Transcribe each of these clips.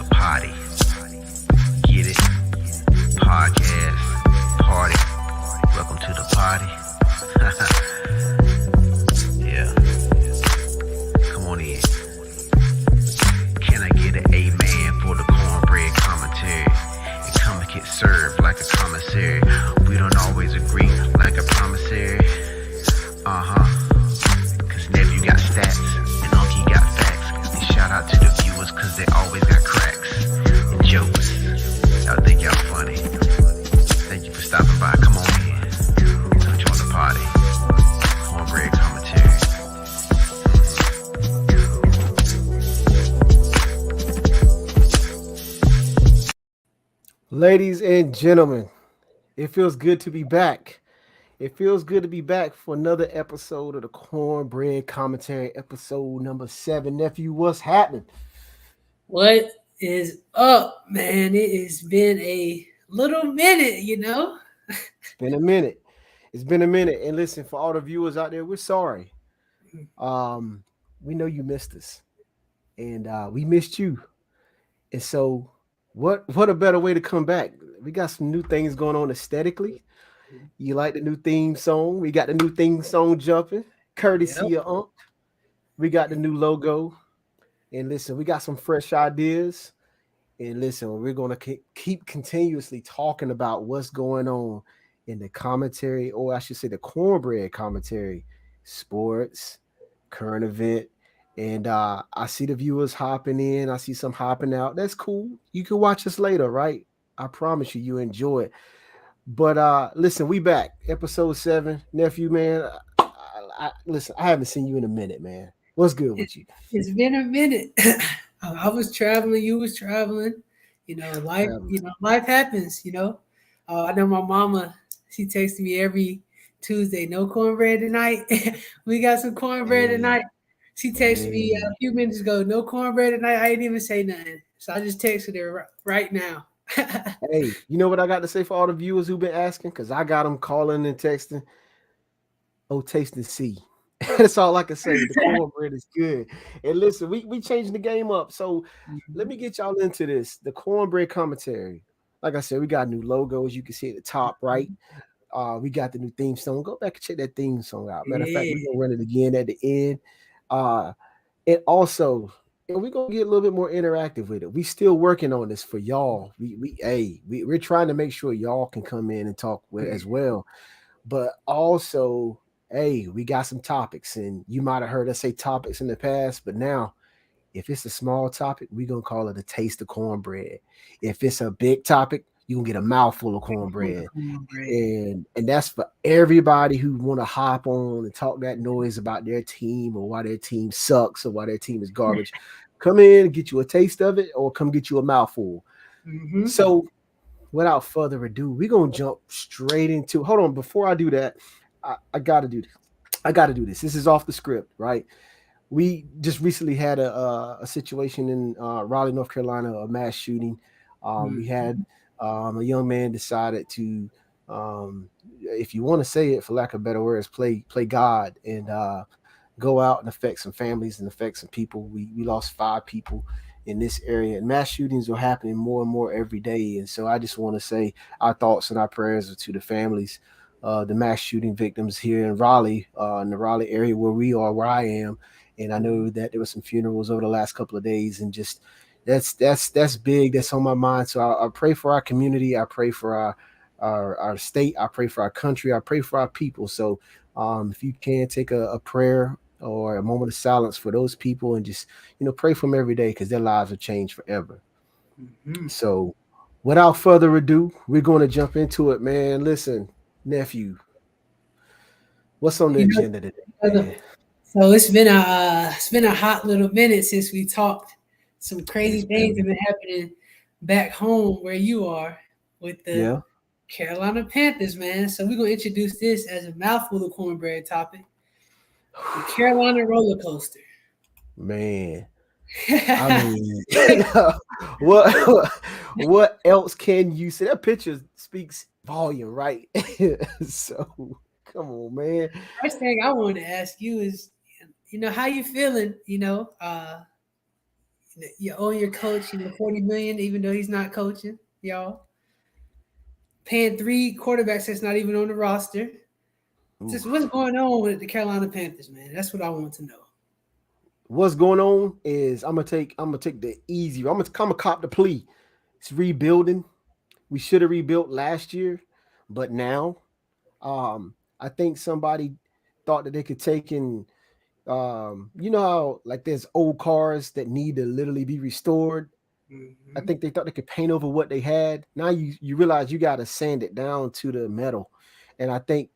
the potty. Get it? Podcast, party. Welcome to the potty. Yeah, come on in. Can I get an amen for the cornbread commentary? And come and get served like a commissary. We don't always agree like a promissory. Cause nephew got stats and uncle got facts. And shout out to the viewers cause they always got cracks and jokes. Y'all think y'all funny. Thank you for stopping by. Come on in. Come join the party. Cornbread commentary. Ladies and gentlemen, it feels good to be back. It feels good to be back for another episode of the Cornbread Commentary, episode number 7. Nephew, what's happening? What is up, man? It has been a little minute, It's been a minute. It's been a minute. And listen, for all the viewers out there, we're sorry. We know you missed us. And we missed you. And so what a better way to come back? We got some new things going on aesthetically. You like the new theme song? We got the new theme song jumping, courtesy of Unc. We got the new logo. And listen, we got some fresh ideas. And listen, we're going to keep continuously talking about what's going on in the commentary, or I should say the cornbread commentary, sports, current event. And I see the viewers hopping in. I see some hopping out. That's cool. You can watch us later, right? I promise you enjoy it. But listen, we back. Episode 7. Nephew, man. Listen, I haven't seen you in a minute, man. What's good with you? It's been a minute. I was traveling, you was traveling. Life happens, I know my mama, she texted me every Tuesday, no cornbread tonight. We got some cornbread tonight. She texted me a few minutes ago, no cornbread tonight. I didn't even say nothing. So I just texted her right now. Hey, you know what I got to say for all the viewers who've been asking? Because I got them calling and texting. Oh, taste and see. That's all I can say. The cornbread is good. And listen, we changing the game up. So let me get y'all into this. The cornbread commentary. Like I said, we got new logos. You can see at the top right. We got the new theme song. Go back and check that theme song out. Matter of fact, we're going to run it again at the end. And also, we're gonna get a little bit more interactive with it. We still working on this for y'all. We're trying to make sure y'all can come in and talk with as well. But also, we got some topics, and you might have heard us say topics in the past, but now if it's a small topic, we're gonna call it a taste of cornbread. If it's a big topic, you can get a mouthful of cornbread. And that's for everybody who want to hop on and talk that noise about their team or why their team sucks or why their team is garbage. Come in and get you a taste of it, or come get you a mouthful. So without further ado, we're going to jump straight into, hold on, before I do that, I got to do this. This is off the script, right? We just recently had a situation in Raleigh, North Carolina, a mass shooting. We had a young man decided to, if you want to say it for lack of better words, play God and go out and affect some families and affect some people. We lost 5 people in this area, and mass shootings are happening more and more every day. And so I just want to say our thoughts and our prayers to the families, the mass shooting victims here in Raleigh, in the Raleigh area where I am. And I know that there were some funerals over the last couple of days, and just that's big. That's on my mind. So I pray for our community. I pray for our state. I pray for our country. I pray for our people. So if you can take a prayer or a moment of silence for those people, and just pray for them every day, because their lives will change forever. So without further ado, we're going to jump into it, man. Listen, nephew, what's on the agenda today, man? So it's been a hot little minute since we talked. Some crazy things have been happening back home where you are with the Carolina Panthers, man. So we're going to introduce this as a mouthful of cornbread topic. The Carolina roller coaster. Man. I mean, what else can you say? That picture speaks volume, right? So come on, man. First thing I want to ask you is, how you feeling? You owe your coach, 40 million, even though he's not coaching, y'all. Paying 3 quarterbacks that's not even on the roster. Just what's going on with the Carolina Panthers, man? That's what I want to know. What's going on is I'm gonna take the easy. I'm gonna cop the plea. It's rebuilding. We should have rebuilt last year, but now, I think somebody thought that they could take in. You know how like there's old cars that need to literally be restored. I think they thought they could paint over what they had. Now you realize you got to sand it down to the metal, and I think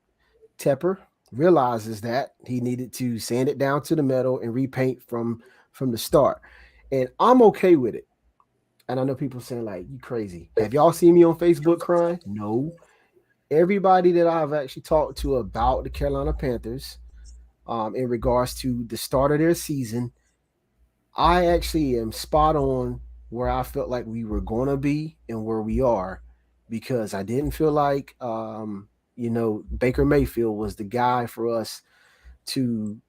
Tepper realizes that he needed to sand it down to the metal and repaint from the start. And I'm okay with it. And I know people saying like, you crazy. Have y'all seen me on Facebook crying? No. Everybody that I've actually talked to about the Carolina Panthers, in regards to the start of their season, I actually am spot on where I felt like we were going to be and where we are, because I didn't feel like, Baker Mayfield was the guy for us to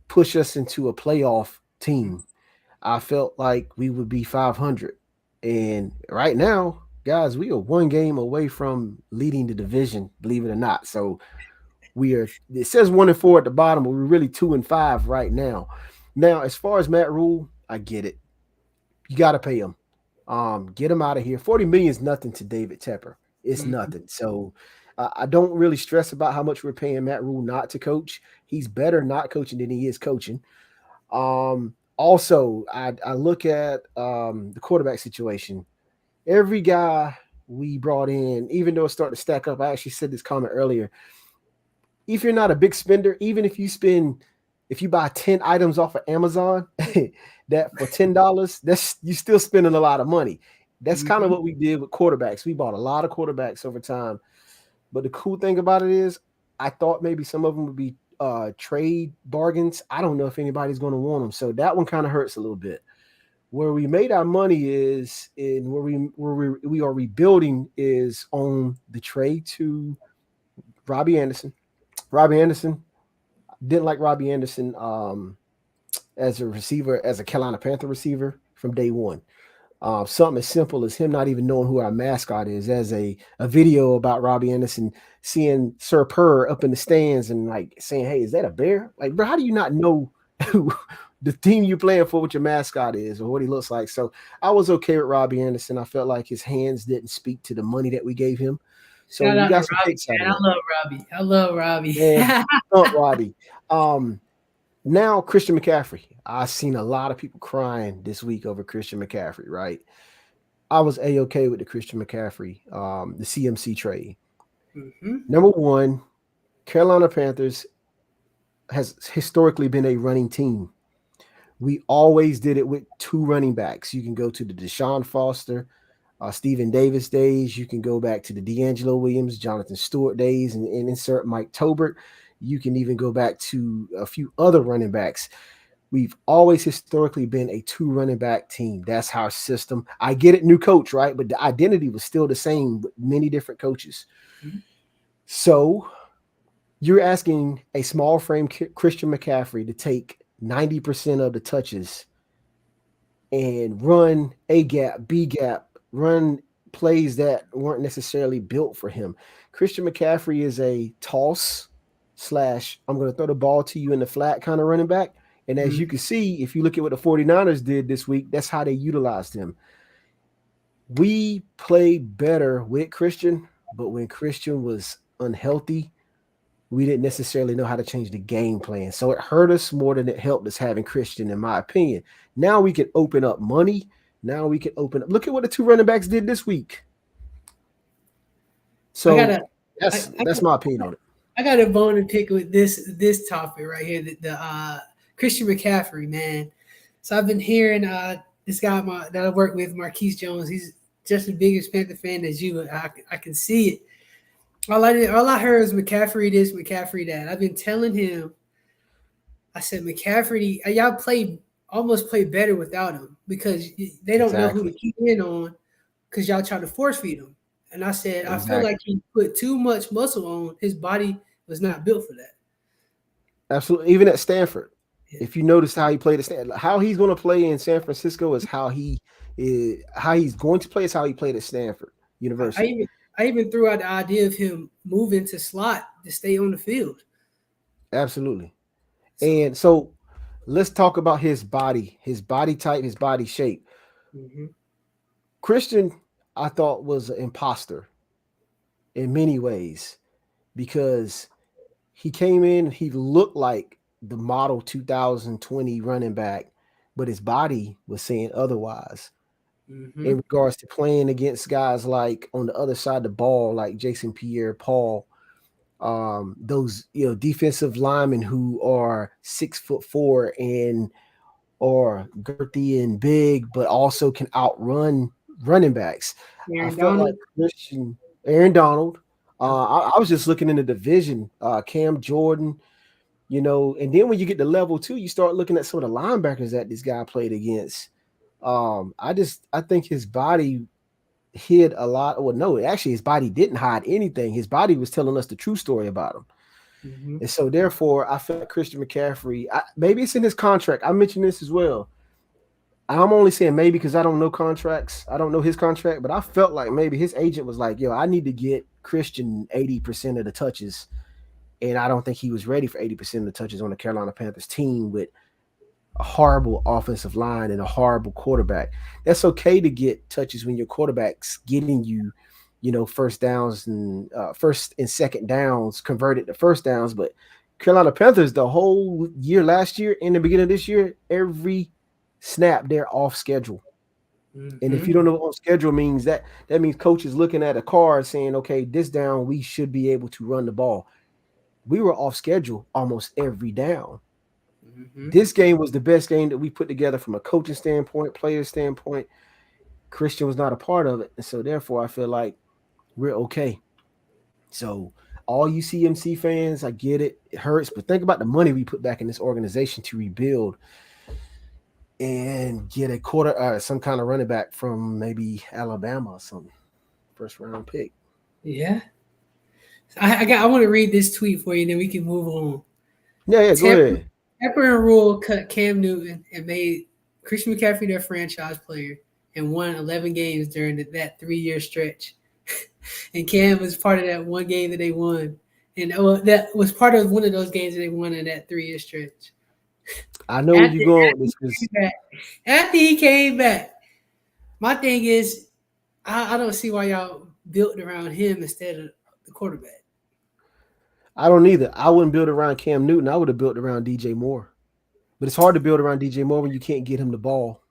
push us into a playoff team. I felt like we would be 500. And right now, guys, we are one game away from leading the division, believe it or not. So it says 1-4 at the bottom, but we're really 2-5 right now. Now, as far as Matt Rule, I get it. You got to pay him. Get him out of here. 40 million is nothing to David Tepper. It's nothing. So I don't really stress about how much we're paying Matt Rule not to coach. He's better not coaching than he is coaching. Also, I look at the quarterback situation. Every guy we brought in, even though it's starting to stack up, I actually said this comment earlier. If you're not a big spender, even if you buy 10 items off of Amazon, that for $10, that's you still spending a lot of money. That's kind of what we did with quarterbacks. We bought a lot of quarterbacks over time. But the cool thing about it is, I thought maybe some of them would be trade bargains. I don't know if anybody's going to want them. So that one kind of hurts a little bit. Where we made our money is in where we are rebuilding is on the trade to Robbie Anderson. Robbie Anderson, didn't like Robbie Anderson as a receiver, as a Carolina Panther receiver from day one. Something as simple as him not even knowing who our mascot is. As a video about Robbie Anderson seeing Sir Purr up in the stands and like saying, "Hey, is that a bear?" Like, bro, how do you not know who the team you're playing for, what your mascot is or what he looks like? So I was okay with Robbie Anderson. I felt like his hands didn't speak to the money that we gave him. So we got some picks out of it. I love Robbie. Man, Robbie. Now Christian McCaffrey. I've seen a lot of people crying this week over Christian McCaffrey, right? I was A-okay with the Christian McCaffrey, the CMC trade. Number one, Carolina Panthers has historically been a running team. We always did it with 2 running backs. You can go to the Deshaun Foster, Stephen Davis days. You can go back to the D'Angelo Williams, Jonathan Stewart days, and insert Mike Tobert. You can even go back to a few other running backs. We've always historically been a 2 running back team. That's our system. I get it, new coach, right? But the identity was still the same with many different coaches. So you're asking a small frame Christian McCaffrey to take 90% of the touches and run A gap, B gap, run plays that weren't necessarily built for him. Christian McCaffrey is a toss / I'm going to throw the ball to you in the flat kind of running back. And as you can see, if you look at what the 49ers did this week, that's how they utilized him. We played better with Christian, but when Christian was unhealthy, we didn't necessarily know how to change the game plan. So it hurt us more than it helped us having Christian, in my opinion. Now we can open up money. Now we can open up. Look at what the 2 running backs did this week. So that's my opinion on it. I got a bone to pick with this topic right here, the Christian McCaffrey, man. So I've been hearing this guy that I work with, Marquise Jones. He's just the biggest Panther fan as you. I can see it. All I heard is McCaffrey this, McCaffrey that. I've been telling him, I said, McCaffrey, y'all almost play better without him because they don't know who to keep in on because y'all try to force feed him. And I said, I feel like he put too much muscle on. His body was not built for that. Absolutely. Even at Stanford. If you notice how he played how he's going to play in San Francisco is how he's going to play is how he played at Stanford I, I University. even I even threw out the idea of him moving to slot to stay on the field. Absolutely. So, And so let's talk about his body type, his body shape. mhm. Christian, I thought, was an imposter in many ways because he came in, he looked like the model 2020 running back, but his body was saying otherwise in Mhm. regards to playing against guys like on the other side of the ball, like Jason Pierre Paul, those defensive linemen who are 6'4" and are girthy and big, but also can outrun running backs. I Aaron felt like Donald. Aaron Donald. Yep. I was just looking in the division, Cam Jordan, and then when you get to level two, you start looking at some of the linebackers that this guy played against. I think his body hid a lot. Well, no, actually, his body didn't hide anything. His body was telling us the true story about him. Mhm. And so, therefore, I feel like Christian McCaffrey, maybe it's in his contract. I mentioned this as well. I'm only saying maybe because I don't know contracts. I don't know his contract, but I felt like maybe his agent was like, yo, I need to get Christian 80% of the touches. And I don't think he was ready for 80% of the touches on the Carolina Panthers team with a horrible offensive line and a horrible quarterback. That's okay to get touches when your quarterback's getting you, first downs and first and second downs converted to first downs. But Carolina Panthers, the whole year last year and the beginning of this year, every snap they're off schedule. And if you Mhm. don't know what on schedule means, that means coach is looking at a card saying, okay, this down we should be able to run the ball. We were off schedule almost every down. Mhm. This game was the best game that we put together from a coaching standpoint, player standpoint. Christian was not a part of it. And so therefore I feel like we're okay. So all you CMC fans, I get it. It hurts, but think about the money we put back in this organization to rebuild and get a some kind of running back from maybe Alabama or something. First round pick. Yeah. I want to read this tweet for you, and then we can move on. Yeah, go Tepper, ahead. Tepper and Rule cut Cam Newton and made Christian McCaffrey their franchise player and won 11 games during that 3 year stretch. And Cam was part of that one game that they won. And that was part of one of those games that they won in that 3 year stretch. I know where After, you're going with he this because came back, after he came back, my thing is, I don't see why y'all built around him instead of the quarterback. I don't either. I wouldn't build around Cam Newton. I would have built around DJ Moore. But it's hard to build around DJ Moore when you can't get him the ball.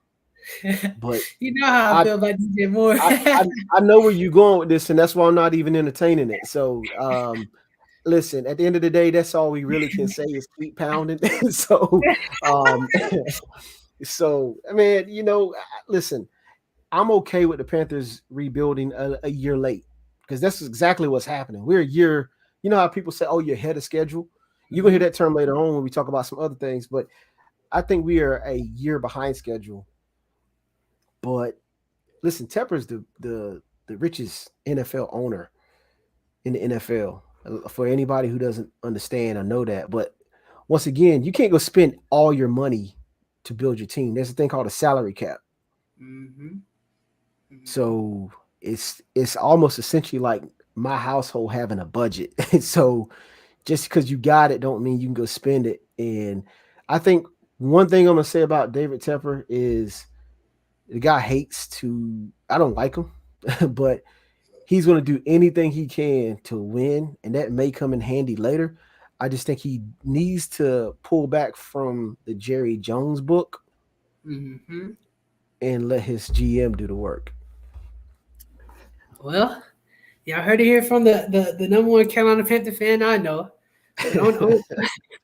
But You know how I I feel about DJ Moore. I I, I know where you're going with this, and that's why I'm not even entertaining it. So listen, at the end of the day, that's all we really can say is keep pounding. so um so I mean, listen, I'm okay with the Panthers rebuilding a year late because that's exactly what's happening. We're a year, how people say, oh, you're ahead of schedule. You're gonna hear Mhm. that term later on when we talk about some other things, but I think we are a year behind schedule. But listen, Tepper's the richest NFL owner in the NFL. For anybody who doesn't understand or know that, but once again, you can't go spend all your money to build your team. There's a thing called a salary cap. Mhm. Mhm. So it's almost essentially like my household having a budget. So just because you got it, don't mean you can go spend it. And I think one thing I'm gonna say about David Tepper is the guy hates to. I don't like him, but he's going to do anything he can to win, and that may come in handy later. I just think he needs to pull back from the Jerry Jones book Mhm. and let his GM do the work. Well, y'all heard it here from the number one Carolina Panther fan I know. But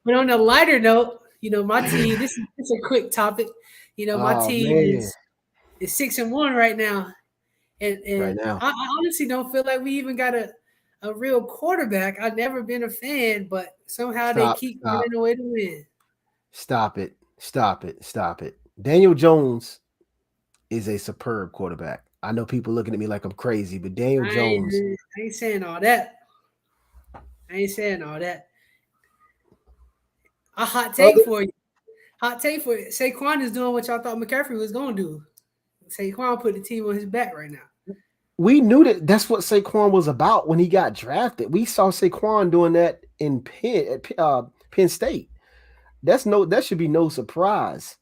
but on a lighter note, my team. This is a quick topic. My Oh team man, is 6-1 right now, right and now, I honestly don't feel like we even got a real quarterback. I've never been a fan, but somehow they stop, keep stop, finding a way to win. stop it, stop it, stop it. Daniel Jones is a superb quarterback. I know people looking at me like I'm crazy, but Daniel Jones, I ain't saying all that. I ain't saying all that. A hot take other for you. Hot take for it. Saquon is doing what y'all thought McCaffrey was going to do. Saquon put the team on his back right now. We knew that's what Saquon was about when he got drafted. We saw Saquon doing that in Penn State. That should be no surprise.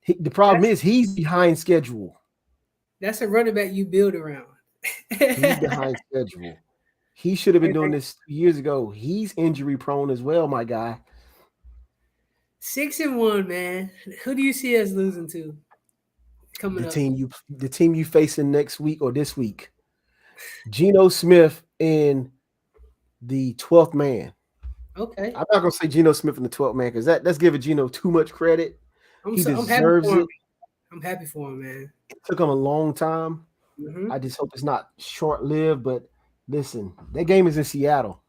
The problem is he's behind schedule. That's a running back you build around. He's behind schedule. He should have been doing this 2 years ago. He's injury prone as well, my guy. 6-1, man. Who do you see us losing to? Coming up. The team you facing next week or this week. Geno Smith in the 12th man. Okay. I'm not gonna say Geno Smith in the 12th man because that's giving Geno too much credit. He deserves it. I'm happy for him, man. It took him a long time. Mm-hmm. I just hope it's not short-lived. But listen, that game is in Seattle,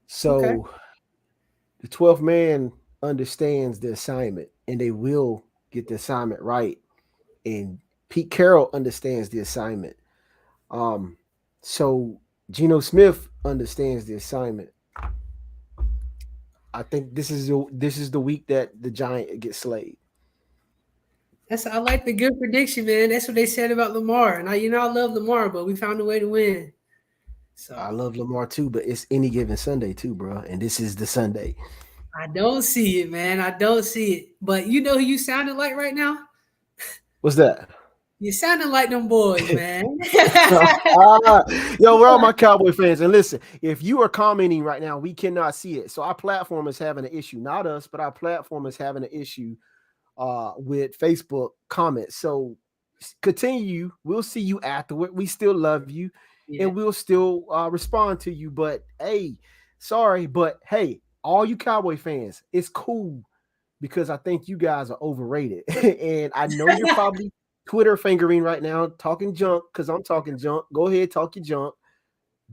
so the 12th man understands the assignment, and they will get the assignment right. And Pete Carroll understands the assignment. So Geno Smith understands the assignment. I think this is the week that the Giant gets slayed. I like the good prediction, man. That's what they said about Lamar. And I love Lamar, but we found a way to win. So I love Lamar too, but it's any given Sunday too, bro. And this is the Sunday. I don't see it, man. I don't see it. But you know who you sounded like right now? What's that? You sounded like them boys, man. Yo, we're all my Cowboy fans. And listen, if you are commenting right now, we cannot see it. So our platform is having an issue. Not us, but our platform is having an issue with Facebook comments. So continue. We'll see you afterward. We still love you. Yeah. And we'll still respond to you. But hey, sorry. But hey, all you Cowboy fans, it's cool because I think you guys are overrated. And I know you're probably Twitter fingering right now, talking junk because I'm talking junk. Go ahead, talk your junk.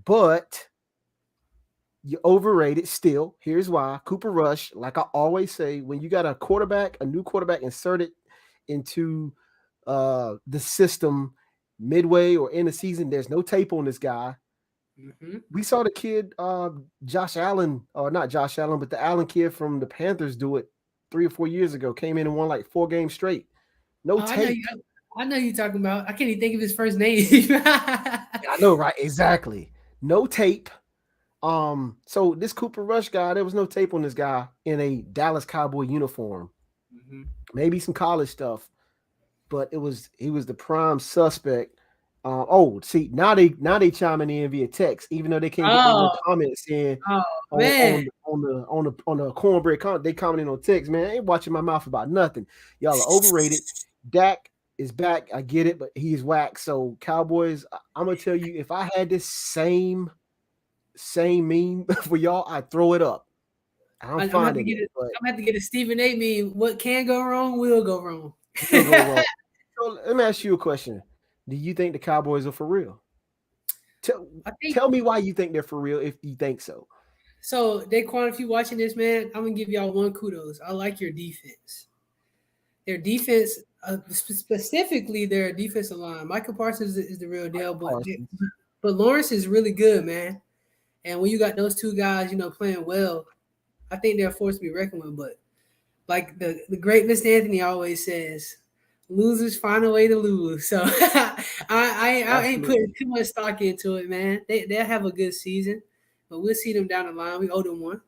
But you're overrated still. Here's why. Cooper Rush, like I always say, when you got a new quarterback inserted into the system midway or in the season, there's no tape on this guy. Mm-hmm. We saw the kid, Josh Allen, or not Josh Allen, but the Allen kid from the Panthers do it 3 or 4 years ago, came in and won like 4 games straight. No tape. I know you're talking about. I can't even think of his first name. I know, right? Exactly. No tape. So this Cooper Rush guy, there was no tape on this guy in a Dallas Cowboy uniform. Mm-hmm. Maybe some college stuff, but he was the prime suspect. See, now they chiming in via text, even though they can't get no comments in on the cornbread comment. They commenting on text, man. I ain't watching my mouth about nothing. Y'all are overrated. Dak is back. I get it, but he's whack. So Cowboys, I'm gonna tell you, if I had this same meme for y'all, I'd throw it up. I'm gonna have to get a Stephen A meme. What can go wrong will go wrong. So let me ask you a question. Do you think the Cowboys are for real? Tell me why you think they're for real if you think so. So, Daquan, if you're watching this, man, I'm going to give y'all one kudos. I like your defense. Their defense, specifically their defensive line. Michael Parsons is the real deal, but Lawrence is really good, man. And when you got those two guys, playing well, I think they're a force to be reckoned with. But like the great Mr. Anthony always says, losers find a way to lose. So I ain't putting too much stock into it, man. They'll have a good season, but we'll see them down the line. We owe them one.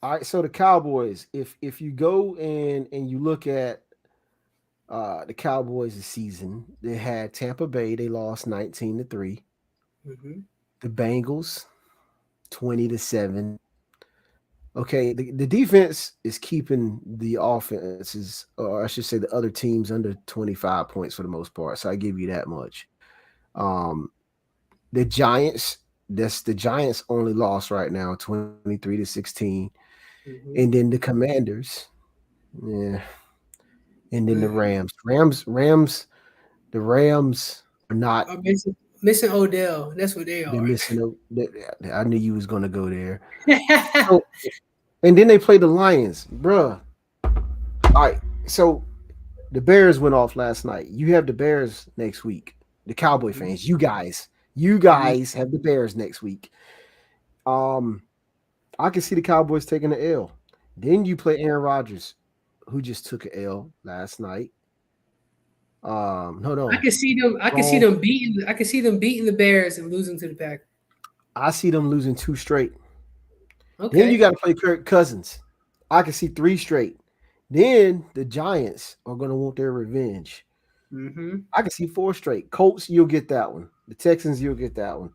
All right, so the Cowboys, if you go and you look at the Cowboys this season, they had Tampa Bay, they lost 19-3. Mm-hmm. The Bengals, 20-7. Okay, the defense is keeping the offenses, or I should say the other teams, under 25 points for the most part. So I give you that much. The Giants, the Giants only lost right now, 23-16. Mm-hmm. And then the Commanders, yeah. And then the Rams. The Rams are not missing Odell. That's what they are. They're missing. I knew you was gonna go there. And then they play the Lions, bruh. All right, so the Bears went off last night. You have the Bears next week. The Cowboy fans, you guys have the Bears next week. I can see the Cowboys taking the L. Then you play Aaron Rodgers, who just took an L last night. Hold I on. can see them. I can see Wrong. them beating. I can see them beating the Bears and losing to the Pack. I see them losing two straight. Then you Okay. got to play Kirk Cousins. I can see three straight. Then the Giants are going to want their revenge. Mm-hmm. I can see four straight. Colts, you'll get that one. The Texans, you'll get that one.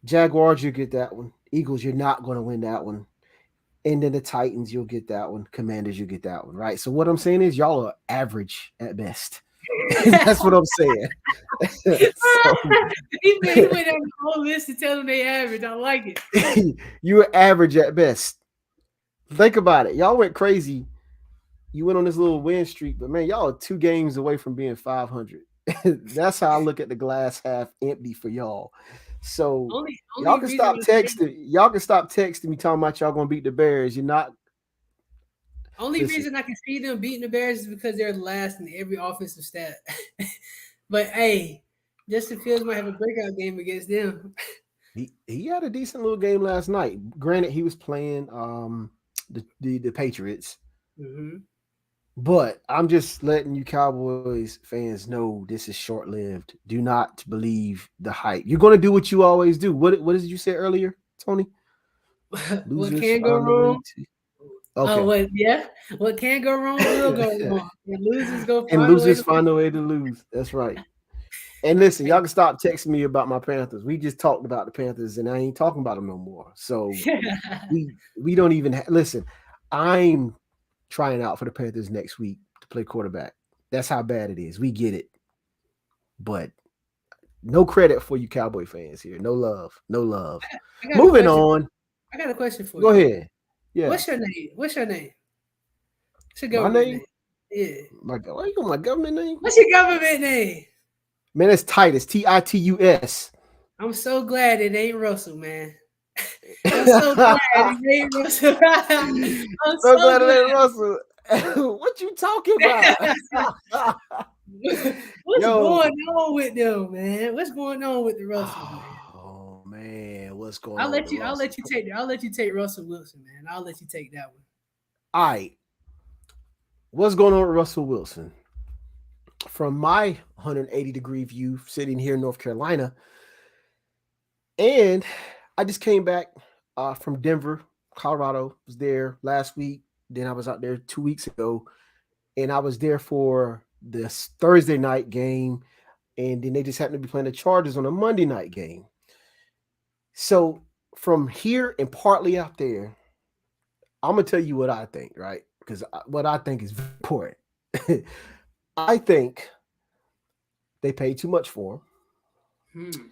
Jaguars, you'll get that one. Eagles, you're not going to win that one. And then the Titans, you'll get that one. Commanders, you'll get that one, right? So what I'm saying is y'all are average at best. That's what I'm saying. So He went down the whole list to tell them they average. I like it. you were average at best. Think about it. Y'all went crazy. You went on this little win streak, but man, y'all are 2 games away from being 500. That's how I look at the glass half empty for y'all. So y'all Only can reason stop I say texting. Y'all can stop texting me talking about y'all gonna beat the Bears. You're not. only Listen, reason I can see them beating the Bears is because they're last in every offensive stat. But hey, Justin Fields might have a breakout game against them. he had a decent little game last night. Granted, he was playing the Patriots, Mm-hmm. but I'm just letting you Cowboys fans know this is short lived. Do not believe the hype. You're gonna do what you always do. What did you say earlier, Tony? What Losers can go find a way wrong? to. Oh, Okay. what? Yeah, what can go wrong will go wrong. And losers go And find a way losers to find a way to lose. That's right. And listen, y'all win. can stop texting me about my Panthers. We just talked about the Panthers, and I ain't talking about them no more. So we don't even listen. I'm trying out for the Panthers next week to play quarterback. That's how bad it is. We get it, but no credit for you Cowboy fans here. No love. No love. I got a Moving question. on. I got a question for Go you. ahead. Yeah. What's your name? What's your name? What's your My government name. name? Yeah. Why you got my government name? What's your government name? Man, it's Titus. Titus. I'm so glad it ain't Russell, man. I'm so glad it ain't Russell. I'm So so glad it glad. ain't Russell. What you talking about? What's Yo. going on with them, man? What's going on with the Russells, man? Oh man, what's going on with the I'll Russell? let you take. I'll let you take Russell Wilson, man. I'll let you take that one. All right. What's going on with Russell Wilson? From my 180-degree view, sitting here in North Carolina, and I just came back from Denver, Colorado. Was there last week. Then I was out there 2 weeks ago, and I was there for this Thursday night game, and then they just happened to be playing the Chargers on a Monday night game. So from here and partly out there, I'm gonna tell you what I think, right? Because what I think is very important. I think they paid too much for him. Hmm.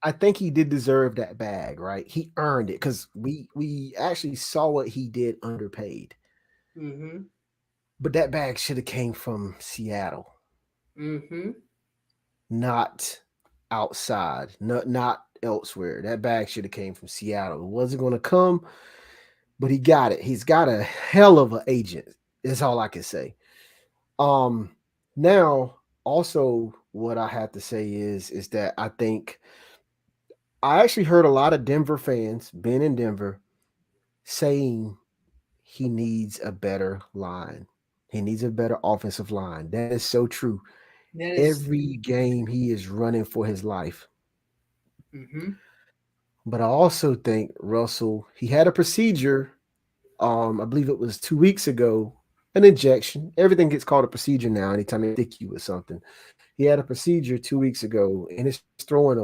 I think he did deserve that bag, right? He earned it because we actually saw what he did underpaid. Mm-hmm. But that bag should have came from Seattle, Mm-hmm. not outside, not elsewhere. That bag should have came from Seattle. It wasn't going to come, but he got it. He's got a hell of an agent. That's all I can say. Um, Now also what I have to say is that I think I actually heard a lot of Denver fans, been in Denver, saying he needs a better line. He needs a better offensive line. That is so true. That is. Every game he is running for his life. Mm-hmm. But I also think Russell, he had a procedure. I believe it was 2 weeks ago, an injection. Everything gets called a procedure now anytime they stick you with something. He had a procedure 2 weeks ago in his throwing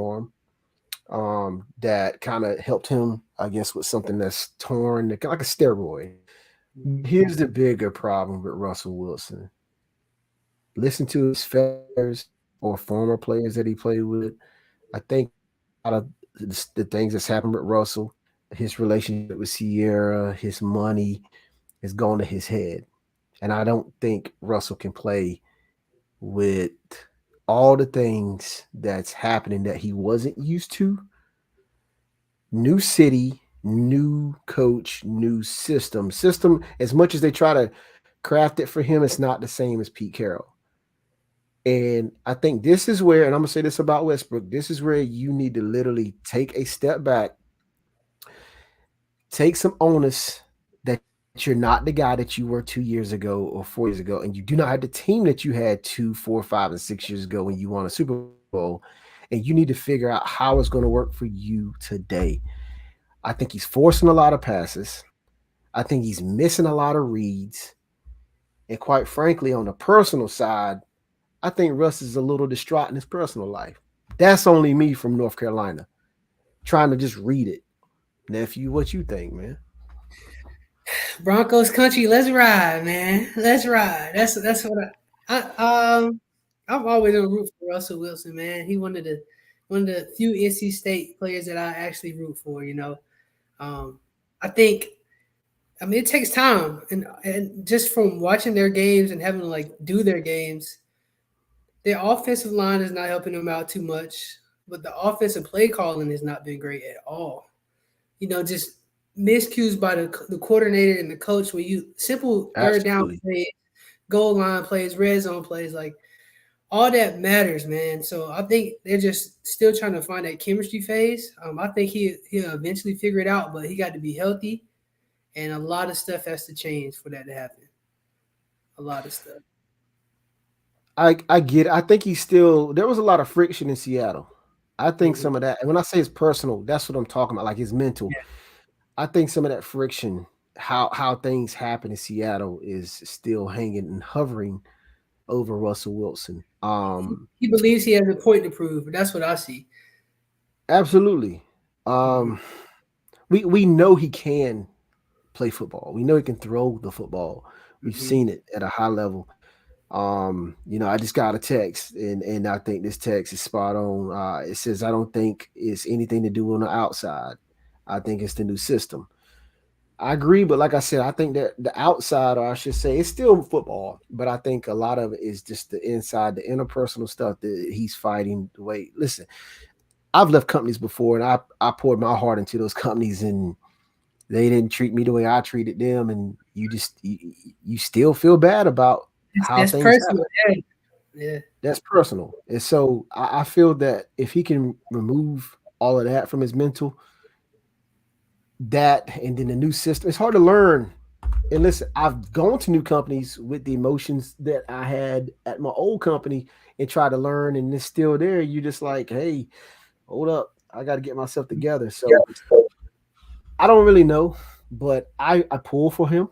arm that kind of helped him, I guess, with something that's torn, like a steroid. Here's the bigger problem with Russell Wilson. Listen to his fellows or former players that he played with. I think a lot of the things that's happened with Russell, his relationship with Sierra, his money has gone to his head. And I don't think Russell can play with all the things that's happening that he wasn't used to. New city, new coach, new system. System, as much as they try to craft it for him, it's not the same as Pete Carroll. And I think this is where, and I'm gonna say this about Westbrook, this is where you need to literally take a step back, take some onus that you're not the guy that you were 2 years ago or 4 years ago, and you do not have the team that you had 2, 4, 5, and 6 years ago when you won a Super Bowl, and you need to figure out how it's going to work for you today. I think he's forcing a lot of passes. I think he's missing a lot of reads. And quite frankly, on the personal side, I think Russ is a little distraught in his personal life. That's only me from North Carolina trying to just read it. Nephew, what you think, man? Broncos country, let's ride, man. Let's ride. That's what I'm always gonna root for Russell Wilson, man. He one of the few NC State players that I actually root for. Um, I think I mean it takes time, and just from watching their games and having to like do their games, their offensive line is not helping them out too much, but the offensive play calling has not been great at all. Just miscues by the coordinator and the coach when you simple third down Absolutely. plays, goal line plays, red zone plays, like all that matters, man. So I think they're just still trying to find that chemistry phase. I think he'll eventually figure it out, but he got to be healthy, and a lot of stuff has to change for that to happen. A lot of stuff. I get it. I think he's still there was a lot of friction in Seattle. I think Mhm. some of that, and when I say it's personal, that's what I'm talking about, like it's mental. Yeah. I think some of that friction, how things happen in Seattle is still hanging and hovering over Russell Wilson. He believes he has a point to prove. That's what I see. Absolutely. Hmm. Um, we know he can play football. We know he can throw the football. We've Hmm. seen it at a high level. I just got a text, and I think this text is spot on. It says, "I don't think it's anything to do on the outside. I think it's the new system." I agree, but like I said, I think that the outside, or I should say, it's still football, but I think a lot of it is just the inside, the interpersonal stuff that he's fighting. The way, listen, I've left companies before, and I poured my heart into those companies, and they didn't treat me the way I treated them, and you still feel bad about how That's things personal. happen. Yeah. Yeah. That's personal, and so I feel that if he can remove all of that from his mental, that and then the new system, it's hard to learn. And listen, I've gone to new companies with the emotions that I had at my old company and try to learn, and it's still there. You just like, hey, hold up, I got to get myself together. So I don't really know, but I pull for him.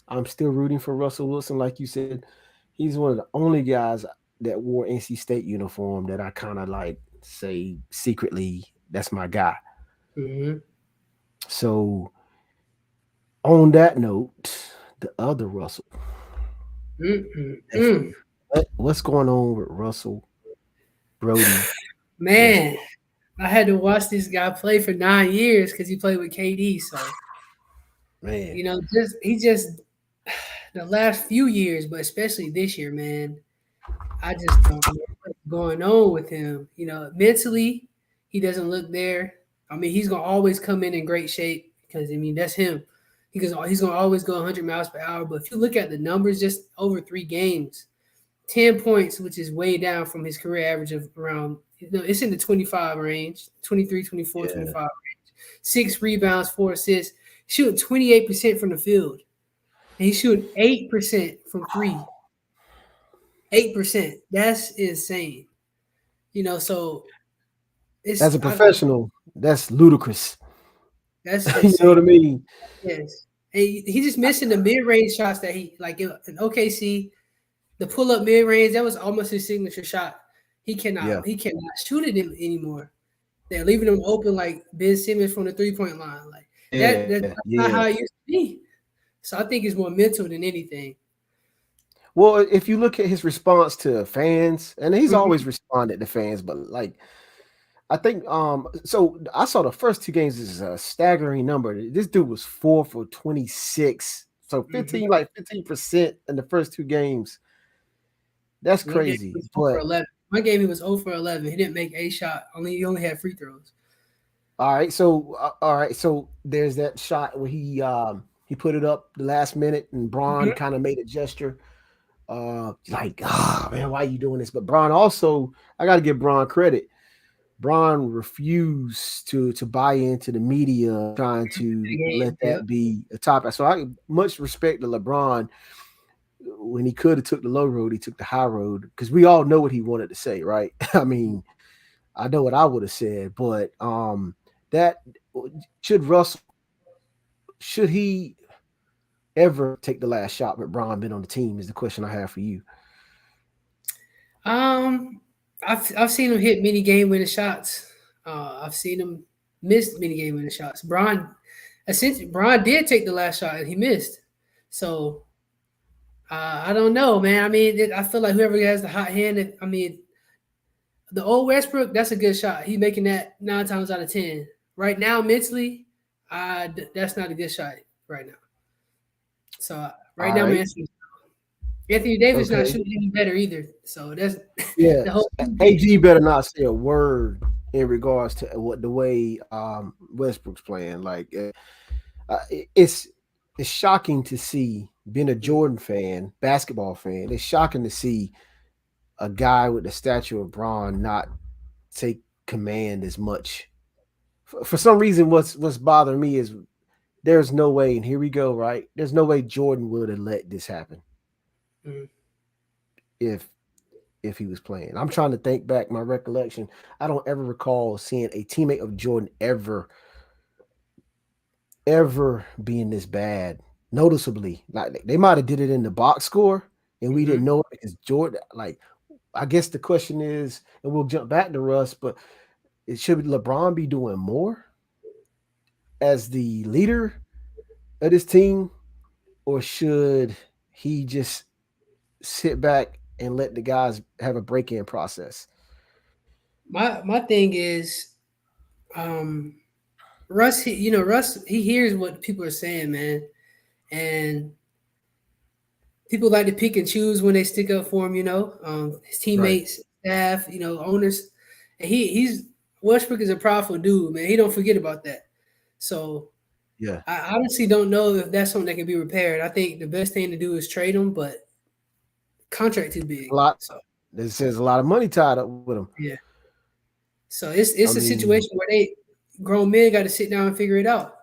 I'm still rooting for Russell Wilson, like you said. He's one of the only guys that wore NC State uniform that I kind of like say secretly that's my guy. Hmm. So on that note, the other Russell, nephew, Mm-mm-mm. what's going on with Russell Brody Man, Westbrook? I had to watch this guy play for 9 years because he played with KD. So Man, just he just the last few years, but especially this year, man. I just don't know what's going on with him. Mentally, he doesn't look there. I mean, he's gonna always come in great shape because I mean that's him. He's gonna always go 100 miles per hour. But if you look at the numbers, just over 3 games, 10 points, which is way down from his career average of around. It's in the 25 range, 23, 24, yeah, 25 range. 6 rebounds, 4 assists, shooting 28% from the field, and he's shooting 8% from three. 8%. That's insane. So as it's a professional, that's ludicrous. that's You know insane. what I mean? Yes, and he just missing the mid range shots that he like in OKC. The pull up mid range that was almost his signature shot. Yeah, He cannot shoot it anymore. They're leaving him open like Ben Simmons from the 3 point line. Like that's yeah, not how yeah. it used to be. So I think it's more mental than anything. Well, if you look at his response to fans, and he's Mhm. always responded to fans, but like I think so I saw the first two games is a staggering number. This dude was 4 for 26. So Mhm. 15% in the first two games. That's One game he crazy. was 0 for But 11. One game he was 0 for 11. He didn't make a shot. He only had free throws. all right, so there's that shot where he put it up the last minute and Braun Mhm. kind of made a gesture. Like, man, why are you doing this? But Braun also, I got to give Braun credit. Bron refused to buy into the media trying to let Game. Yep. that be a topic. So I much respect to LeBron when he could have took the low road, he took the high road because we all know what he wanted to say, right? I mean, I know what I would have said, but that should Russell should he ever take the last shot with Bron been on the team is the question I have for you. Um, I've seen him hit many game winning shots. I've seen him miss many game winning shots. Essentially, Bron did take the last shot and he missed. So I don't know, man. I mean, I feel like whoever has the hot hand. I mean, the old Westbrook, that's a good shot. He's making that 9 times out of 10. Right now, mentally, that's not a good shot right now. So right All now, right. man, Anthony Davis not Okay. shooting any better either. So that's the Yes. whole thing. AG better not say a word in regards to what the way Westbrook's playing. Like it's shocking to see being a Jordan fan, basketball fan. It's shocking to see a guy with the stature of Braun not take command as much. For some reason, what's bothering me is there's no way, and here we go, right? There's no way Jordan would have let this happen Mhm. if if he was playing. I'm trying to think back my recollection. I don't ever recall seeing a teammate of Jordan ever being this bad. Noticeably, like they might have did it in the box score, and we didn't Mhm. know it because Jordan. Like, I guess the question is, and we'll jump back to Russ, but it should LeBron be doing more as the leader of this team, or should he just sit back and let the guys have a break-in process? My thing is, um, Russ, he hears what people are saying, man, and people like to pick and choose when they stick up for him. His Right. teammates, staff, owners, and he's Westbrook is a powerful dude, man. He don't forget about that. So Yeah. I honestly don't know if that's something that can be repaired. I think the best thing to do is trade him, but contract too A big. lot. So This says a lot of money tied up with him. yeah. So I it's a mean, situation where they grown men got to sit down and figure it out.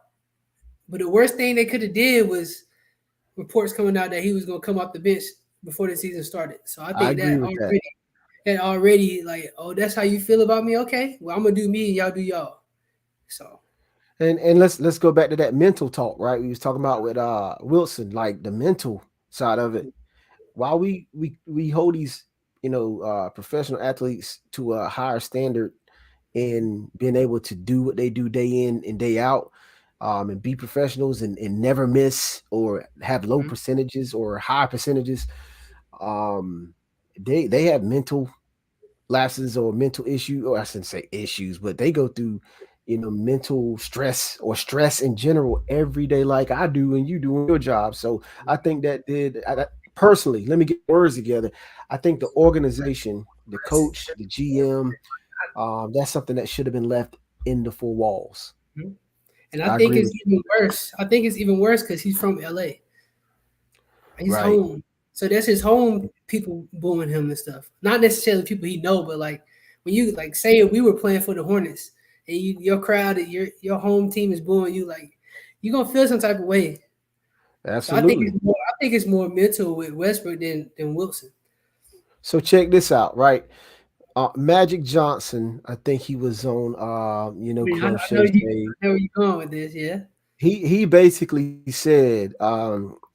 But the worst thing they could have did was reports coming out that he was going to come off the bench before the season started. So I I think agree with that. that already like, oh, that's how you feel about me. Okay, well I'm gonna do me and y'all do y'all. So And let's go back to that mental talk, right? We was talking about with Wilson, like the mental side of it. While we hold these, professional athletes to a higher standard in being able to do what they do day in and day out, and be professionals and never miss or have low mhm. percentages or high percentages, um, they have mental lapses or mental issue, or I shouldn't say issues, but they go through, mental stress or stress in general every day, like I do and you do in your job. So I think personally, let me get words together. I think the organization, the coach, the GM, that's something that should have been left in the four walls. Mhm. And I I think agree it's with even worse. I think it's even worse because he's from LA. you. He's Right. home. So that's his home people booing him and stuff. Not necessarily people he know, but like when you like say we were playing for the Hornets and your crowd your home team is booing you, like you're gonna feel some type of way. So Absolutely. I think it's more mental with Westbrook than Wilson. So check this out, right? Magic Johnson, I think he was on I mean, Club Shay Shay. I know where you're going with this, yeah. He basically said,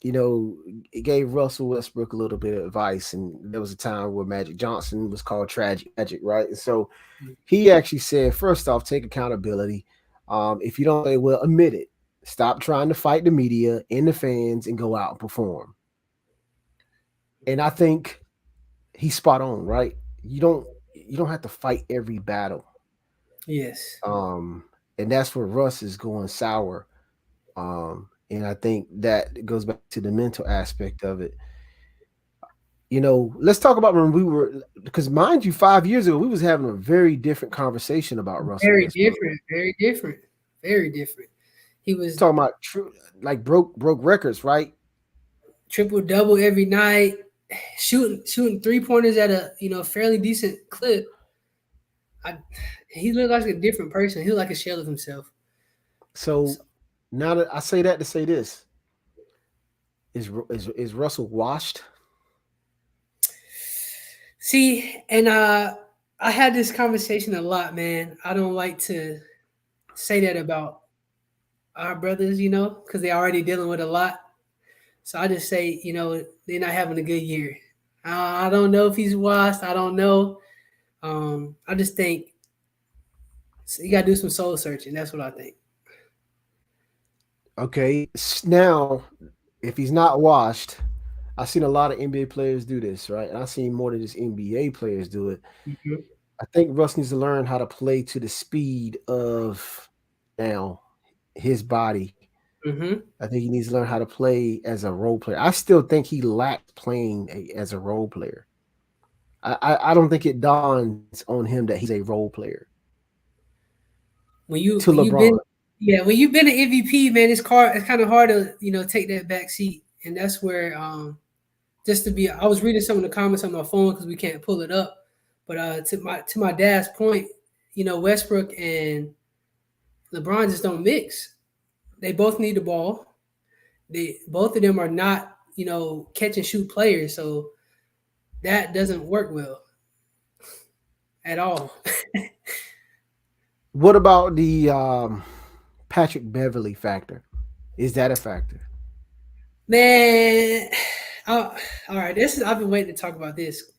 he gave Russell Westbrook a little bit of advice, and there was a time where Magic Johnson was called Tragic Magic, right? And so he actually said, first off, take accountability. If you don't play well, admit it. Stop trying to fight the media and the fans and go out and perform. And I think he's spot on, right? You don't have to fight every battle. Yes. Um, and that's where Russ is going sour. And I think that goes back to the mental aspect of it. Let's talk about when we were, because mind you, 5 years ago we was having a very different conversation about Russell Very Westbrook. different, very different, very different. He was Talking about true, like broke records, right? triple double every night, shooting 3 pointers at a fairly decent clip. I he looked like a different person. He looked like a shell of himself. So So, now that I say that to say this, is Russell washed? see, and I had this conversation a lot, man. I don't like to say that about our brothers, because they're already dealing with a lot. So I just say, they're not having a good year. I don't know if he's washed. I don't know. I just think you got to do some soul searching. That's what I think. Okay, now if he's not washed, I've seen a lot of NBA players do this, right? And I've seen more than just NBA players do it. Mhm. I think Russ needs to learn how to play to the speed of now his body. Mhm. I think he needs to learn how to play as a role player. I still think he lacks playing as a role player. I don't think it dawns on him that he's a role player When you to when you've been LeBron. yeah when you've been an MVP, man, it's kind of hard to take that back seat, and that's where just to be. I was reading some of the comments on my phone because we can't pull it up, but to my dad's point, Westbrook and LeBron just don't mix. They both need the ball. They both of them are not catch and shoot players, so that doesn't work well at all. What about the Patrick Beverly factor? Is that a factor? Man, all right. I've been waiting to talk about this.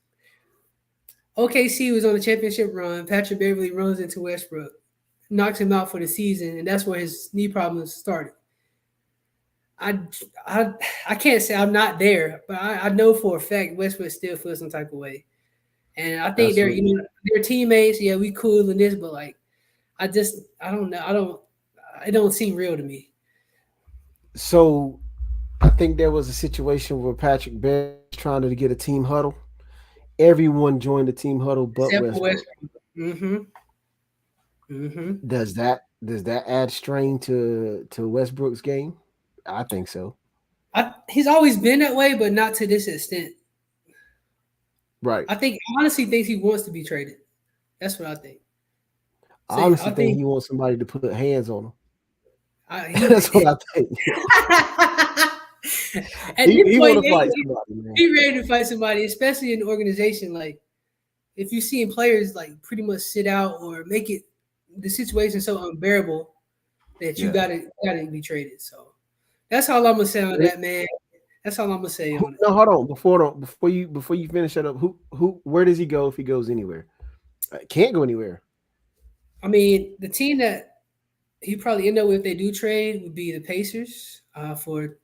OKC was on a championship run. Patrick Beverly runs into Westbrook, knocks him out for the season, and that's where his knee problems started. I I I can't say I'm not there, but I know for a fact Westbrook still feels some type of way, and I think they're Absolutely. they're teammates. Yeah, we cool in this, but like I don't know. I don't. It don't seem real to me. So I think there was a situation where Patrick Beverly was trying to get a team huddle. Everyone joined the team huddle but Except for Westbrook. Westbrook. Mm-hmm. Mm-hmm. Does that add strain to Westbrook's game? I think so. He's always been that way, but not to this extent. Right. I think honestly thinks he wants to be traded. That's what I think. I So I honestly think think he wants somebody to put hands on him. he That's what I think. at this He want point to fight somebody, man. he ready to fight somebody, especially in an organization like if you're seeing players like pretty much sit out or make it the situation so unbearable that you Yeah. gotta be traded. So that's all I'm gonna say on that, man. That's all I'm gonna say on it. No, hold on. Before you finish that up, where does he go if he goes anywhere? Can't go anywhere. I mean, the team that he probably end up with if they do trade would be the Pacers for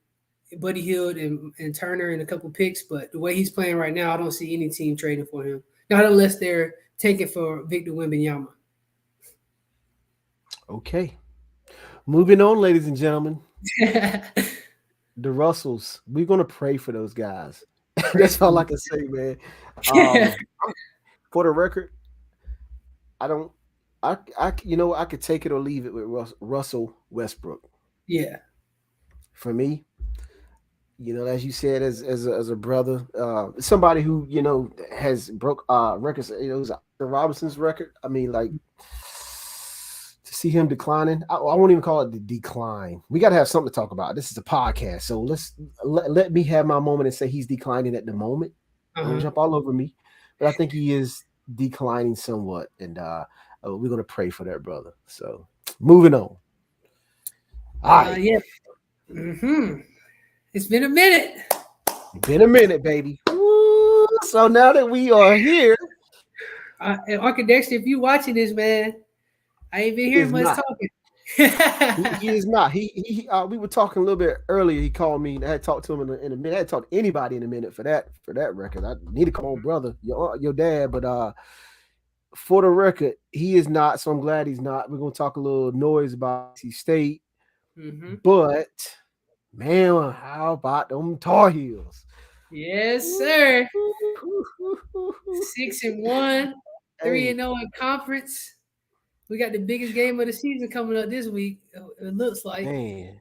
Buddy Hield and Turner and a couple picks. But the way he's playing right now, I don't see any team trading for him. Not unless they're taking for Victor Wembanyama. Okay. Moving on, ladies and gentlemen. The Russells. We're gonna pray for those guys. Pray That's for all I him. can say, man. Um, for the record, I don't. I could take it or leave it with Russell Westbrook. Yeah. For me, as you said, as a brother, somebody who has broke records. It was the Robinson's record. I mean, like to see him declining. I won't even call it the decline. We got to have something to talk about. This is a podcast, so let me have my moment and say he's declining at the moment. Don't Uh-huh. jump all over me, but I think he is declining somewhat, and we're gonna pray for that brother. So moving on. All right, Yeah. Mm-hmm. It's been a minute. been a minute, baby. Ooh, so now that we are here, Uncle Dexter, if you watching this, man, I ain't been he hearing is much not. talking. He is not. We were talking a little bit earlier. He called me. I had talked to him in a minute. I had talked to anybody in a minute for that record. I need to call brother, your dad, but for the record, he is not. So I'm glad he's not. We're gonna talk a little noise about NC State, Mm-hmm. but man, how about them Tar Heels? Yes, sir. 6-1, Hey, 3-0 in conference. We got the biggest game of the season coming up this week. It looks like. man,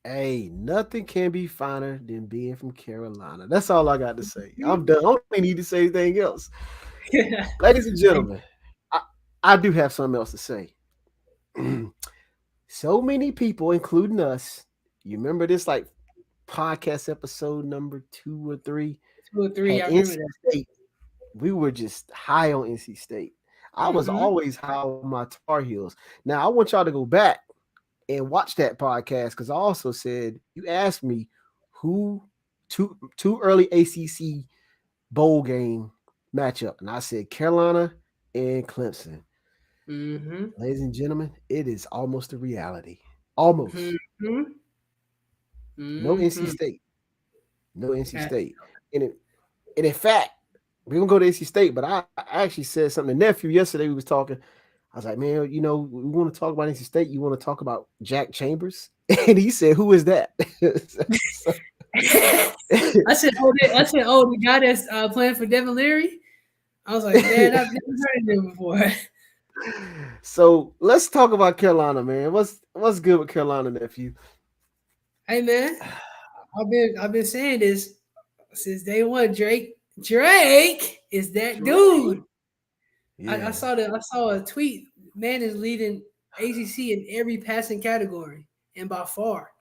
hey, nothing can be finer than being from Carolina. That's all I got to say. I'm done. I don't need to say anything else. Ladies and gentlemen, I do have something else to say. So many people, including us, you remember this like podcast episode number 2 or 3 2 or 3. had I remember NC that. State. We were just high on NC State. I was Mm-hmm. always high on my Tar Heels. Now I want y'all to go back and watch that podcast because I also said you asked me who two early ACC bowl game matchup, and I said Carolina and Clemson. Mm-hmm. Ladies and gentlemen, it is almost a reality. Almost. Mm-hmm. No NC Mm-hmm. State. No NC State. And in fact, we're gonna go to NC State, but I actually said something to nephew yesterday. We was talking. I was like, man, we want to talk about NC State. You want to talk about Jack Chambers? And he said, who is that? So, I said, the guy that's playing for Devin Leary. I was like, man, I've never heard of him before. so let's talk about Carolina, man. What's good with Carolina, nephew? Hey, man, I've been saying this since day one. Drake is that dude. Yeah. I saw a tweet. Man is leading ACC in every passing category and by far.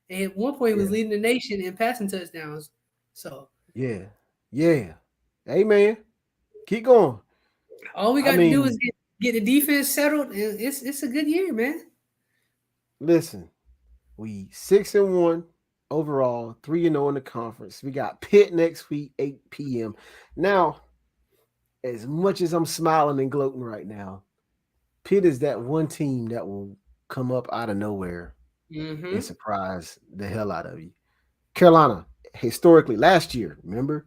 And at one point, he was Yeah. leading the nation in passing touchdowns. So Yeah. Yeah. Hey, man, keep going. all we I got to do is mean, get the defense settled, and it's a good year, man. listen, we 6-1 overall, 3-0 in the conference. We got Pitt next week, 8 p.m. Now, as much as I'm smiling and gloating right now, Pitt is that one team that will come up out of nowhere and Mm-hmm. surprise the hell out of you. Carolina, historically, last year, remember,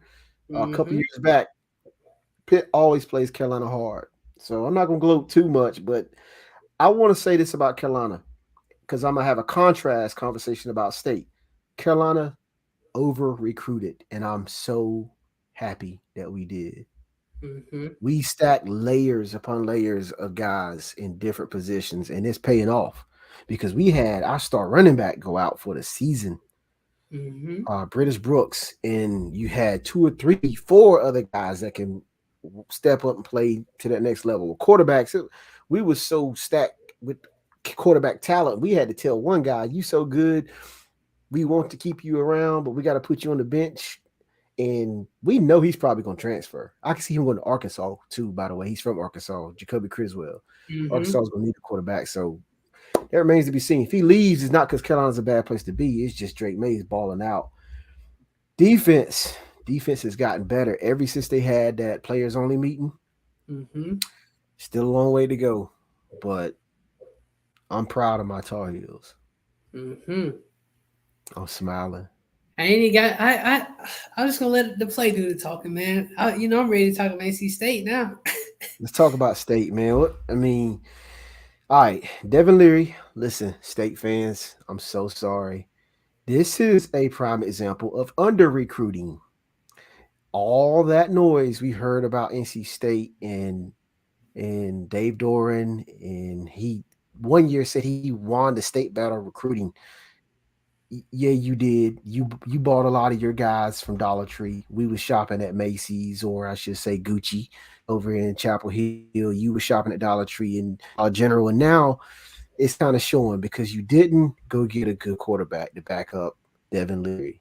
a couple Mm-hmm. years back, Pitt always plays Carolina hard. So I'm not going to gloat too much, but I want to say this about Carolina because I'm going to have a contrast conversation about State. Carolina over recruited, and I'm so happy that we did. Mm-hmm. We stacked layers upon layers of guys in different positions, and it's paying off because we had our star running back go out for the season, Mm-hmm. British Brooks, and you had 2 or 3, 4 other guys that can step up and play to that next level. Quarterbacks, we were so stacked with quarterback talent. We had to tell one guy, "You so good, we want to keep you around, but we got to put you on the bench." And we know he's probably going to transfer. I can see him going to Arkansas too. By the way, he's from Arkansas, Jacoby Criswell. Mm-hmm. Arkansas is going to need a quarterback, so that remains to be seen. If he leaves, it's not because Carolina's a bad place to be. It's just Drake Mays balling out. Defense, defense has gotten better ever since they had that players only meeting. Mm-hmm. Still a long way to go, but I'm proud of my Tar Heels. Mm-hmm. I'm smiling. I ain't even got. I'm just gonna let the play do the talking, man. I'm ready to talk about NC State now. Let's talk about State, man. All right, Devin Leary. Listen, State fans, I'm so sorry. This is a prime example of under recruiting. All that noise we heard about NC State and Dave Doran, and he one year said he won the state battle recruiting. Yeah, you did. You bought a lot of your guys from Dollar Tree. We was shopping at Macy's, or I should say Gucci, over in Chapel Hill. You were shopping at Dollar Tree and General, and now it's kind of showing because you didn't go get a good quarterback to back up Devin Leary.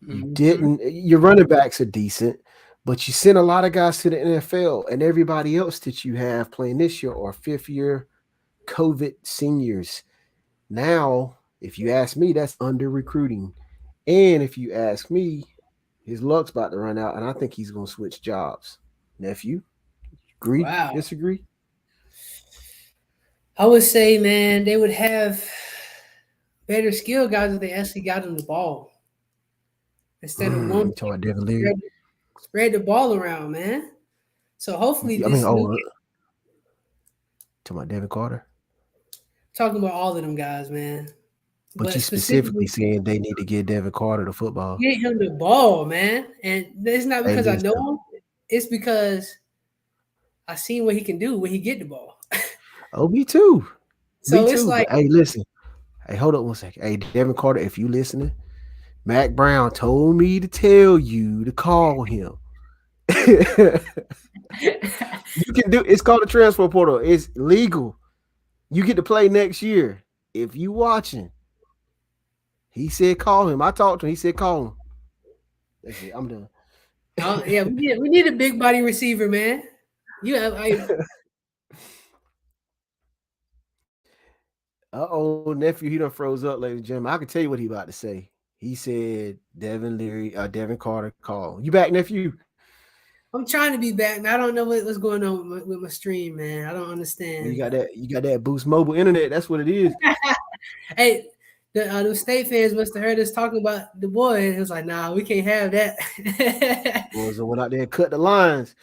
You Mm-hmm. didn't. Your running backs are decent, but you sent a lot of guys to the NFL, and everybody else that you have playing this year are fifth year COVID seniors. Now, if you ask me, that's under recruiting. And if you ask me, his luck's about to run out, and I think he's going to switch jobs. Nephew, agree? Wow. Disagree? I would say, man, they would have better skill guys if they actually got them the ball instead of one You talking about Devin Leary? spread, spread the ball around, man. So hopefully I mean, this new talking about Devin Carter? talking about all of them guys, man. But you But specifically specifically saying they need to get Devin Carter the football. get him the ball, man. And it's not Hey, because I know listen. him. It's because I seen what he can do when he get the ball. Oh, me too. Me So it's too. like, But hey, listen. Hey, hold up one second. Hey, Devin Carter, if you listening, Mac Brown told me to tell you to call him. You can do. It's called a transfer portal. It's legal. You get to play next year. If you watching, he said call him. I talked to him. He said call him. That's it. I'm done. Oh, yeah, we need a big body receiver, man. You have Uh-oh, nephew, he done froze up, ladies and gentlemen. I can tell you what he about to say. He said Devin Carter call. You back, nephew? I'm trying to be back, man. I don't know what's going on with my stream, man. I don't Well, you understand. got that Boost Mobile internet. That's what it is. Hey, the state fans must have heard us talking about the boy, and it was like, nah, we can't have that. Boys that went out there and cut the lines.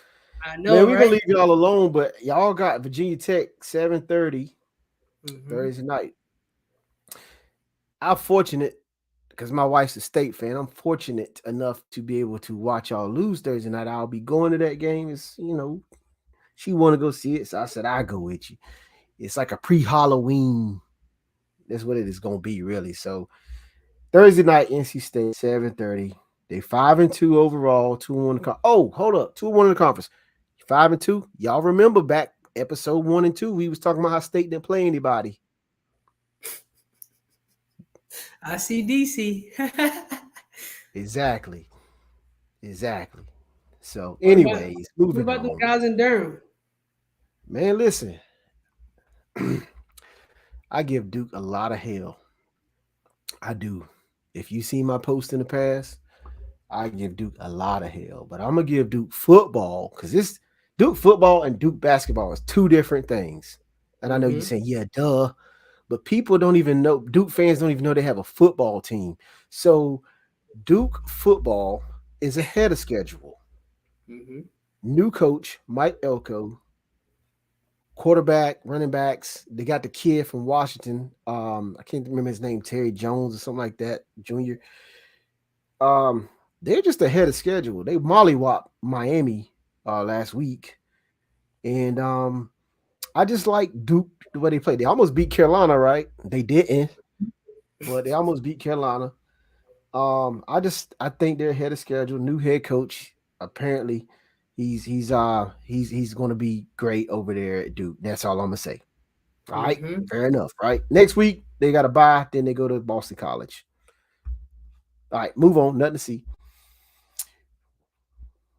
I Man, know, we're gonna right? leave y'all alone, but y'all got Virginia Tech 7:30 Mm-hmm. Thursday night. I'm fortunate because my wife's a state fan. I'm fortunate enough to be able to watch y'all lose Thursday night. I'll be going to that game. She want to go see it, so I said I'll go with you. It's like a pre-Halloween. That's what it is gonna be, really. So Thursday night, NC State 7:30. They 5-2 overall, 2-1 in the conference. Oh, hold up, 2-1 in the conference. 5-2. Y'all remember back episode 1 and 2, we was talking about how State didn't play anybody. I see DC. Exactly. So, What anyways, what moving about the on. guys in Durham? Man, listen. I give Duke a lot of hell. I do. If you see my post in the past, I give Duke a lot of hell. But I'm gonna give Duke football because this Duke football and Duke basketball is two different things. And I know you're Mm-hmm. saying, yeah, duh. But people don't even know, Duke fans don't even know they have a football team. So Duke football is ahead of schedule. Mm-hmm. New coach, Mike Elko, quarterback, running backs. They got the kid from Washington. I can't remember his name, Terry Jones or something like that, junior. They're just ahead of schedule. They mollywopped Miami last week. And I just like Duke the way they played. They almost beat Carolina, right? They didn't, but they almost beat Carolina. I think they're ahead of schedule. New head coach. Apparently, he's going to be great over there at Duke. That's all I'm gonna say. All right, Mm-hmm. fair enough. Right. Next week they got to bye. Then they go to Boston College. All right, move on. Nothing to see.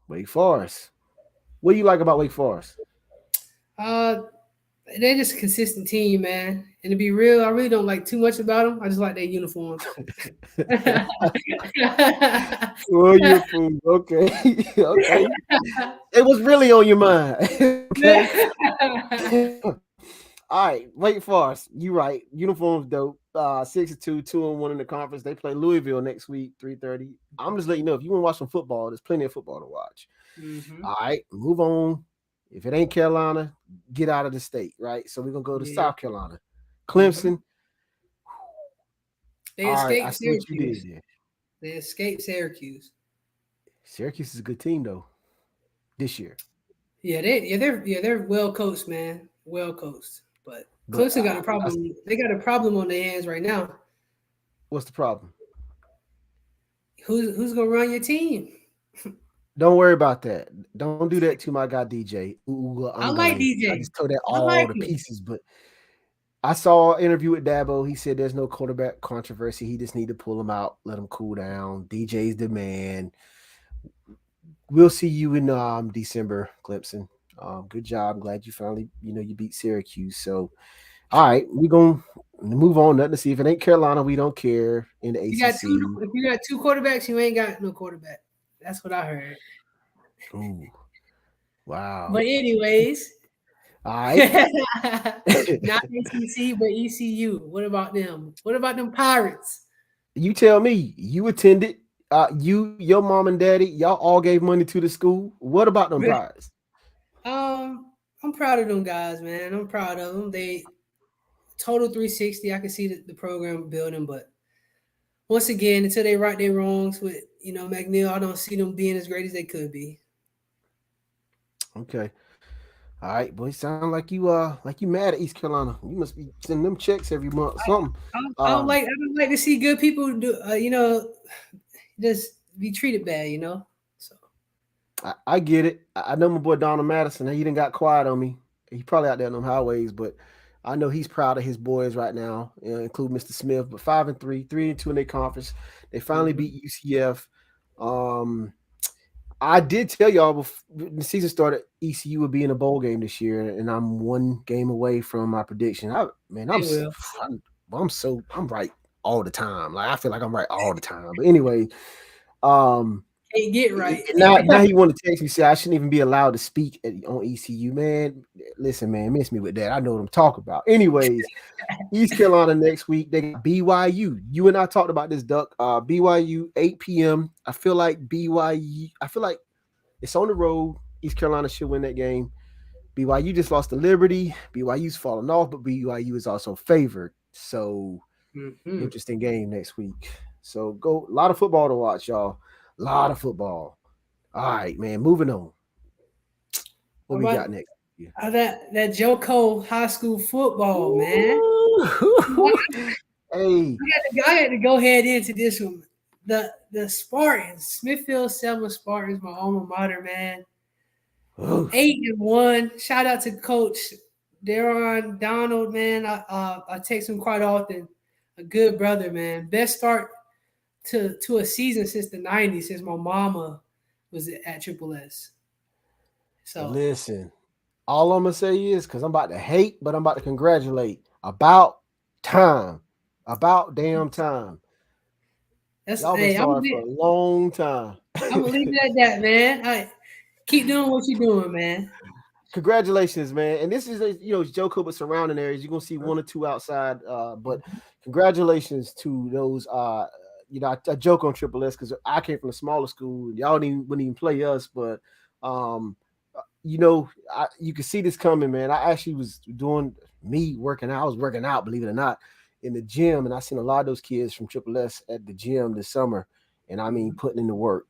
Wake Forest. What do you like about Wake Forest? Uh, they're just a consistent team, man. And to be real, I really don't like too much about them. I just like their uniforms. Oh, you're a fool. Okay. Okay. It was really on your mind. Okay. All right. Wake Forest. You right. Uniforms dope. 6-2, 2-1 in the conference. They play Louisville next week, 3:30. I'm just letting you know if you want to watch some football, there's plenty of football to watch. Mm-hmm. All right, move on. If it ain't Carolina, get out of the state, right? So we're gonna go to Yeah. South Carolina. Mm-hmm. Clemson. They All right, I escaped see what you did Syracuse. there. They escaped Syracuse. Syracuse is a good team though this year. They're well coached, man. Well coached. But But Clemson got a problem. They got a problem on their hands right now. what's the problem? Who's gonna run your team? Don't worry about that. Don't do that to my guy DJ. I like I DJ. just told that I all like the him. pieces, but I saw an interview with Dabo. He said there's no quarterback controversy. He just need to pull him out, let him cool down. DJ's the man. We'll see you in December, Clemson. Good job. Glad you finally, you beat Syracuse. So, all right, we're gonna move on. Nothing to see. If it ain't Carolina, we don't care in the You got ACC. two. If you got two quarterbacks, you ain't got no quarterback. That's what I heard. Ooh, wow. But anyways, All right. not ACC but ECU. What about them? What about them Pirates? You tell me. You attended. Your mom and daddy, y'all all gave money to the school. What about them Pirates? I'm proud of them guys, man. I'm proud of them. They total 360. I can see the program building, but once again, until they right their wrongs with McNeil, I don't see them being as great as they could be. Okay. All right, boy. Sound like you mad at East Carolina. You must be sending them checks every month or something. I don't like to see good people do just be treated bad, So I get it. I know my boy Donald Madison. He didn't got quiet on me. He probably out there on them highways, but I know he's proud of his boys right now, including Mr. Smith. But 5-3, 3-2 in their conference. They finally Mhm. beat UCF. Um, I did tell y'all before the season started, ECU would be in a bowl game this year, and I'm one game away from my prediction. They will. I'm right all the time. Like I feel like I'm right all the time. But anyway, um, Can't get right. now he want to text me say I shouldn't even be allowed to speak on ECU. Man, listen, man, miss me with that. I know what I'm talking about. Anyways, East Carolina next week. They got BYU. You and I talked about this, Duck. BYU 8 p.m. I feel like BYU. I feel like it's on the road. East Carolina should win that game. BYU just lost to Liberty. BYU's falling off, but BYU is also favored. So Mhm. interesting game next week. So go a lot of football to watch, y'all. A lot of football. All right, man. Moving on. What What we got about next? Yeah. that JoCo high school football, man? Ooh. Hey, I had to go head into this one. The Spartans, Smithfield Selma Spartans, my alma mater, man. ooh, 8-1. Shout out to Coach Daron Donald, man. I text him quite often. A good brother, man. Best start to a season since the '90s, since my mama was at Triple S. So listen. All I'm gonna say is because I'm about to hate, but I'm about to congratulate. About time. About damn time. that's Y'all been hey, starting for a long time. I'm gonna leave it at that, man. All right, keep doing what you're doing, man. Congratulations, man. And this is Joko, but surrounding areas. You're gonna see one or two outside. But congratulations to those I joke on Triple S because I came from a smaller school. Y'all wouldn't even play us, but um you can see this coming, man. I actually was doing me working out. I was working out, believe it or not, in the gym, and I seen a lot of those kids from Triple S at the gym this summer, and I mean putting in the work.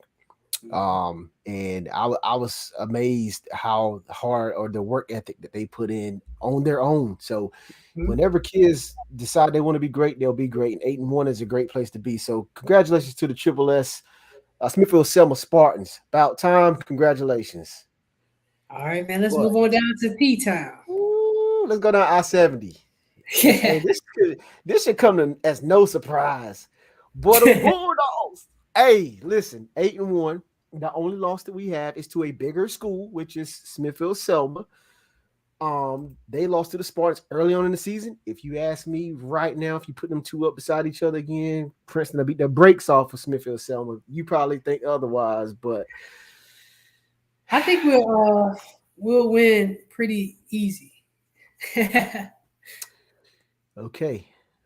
And I was amazed how hard or the work ethic that they put in on their own. So Mhm. whenever kids decide they want to be great, they'll be great. And 8-1 is a great place to be. So congratulations to the Triple S Smithfield Selma Spartans. About time. Congratulations. All right, man. Let's But move on down to P Town. let's go down I-70. And this should come as no surprise. But the Bulldogs, hey, listen, 8-1. The only loss that we have is to a bigger school, which is Smithfield Selma. They lost to the Spartans early on in the season. If you ask me right now, if you put them two up beside each other again, Princeton will beat the brakes off of Smithfield Selma. You probably think otherwise, but I think we'll win pretty easy. okay.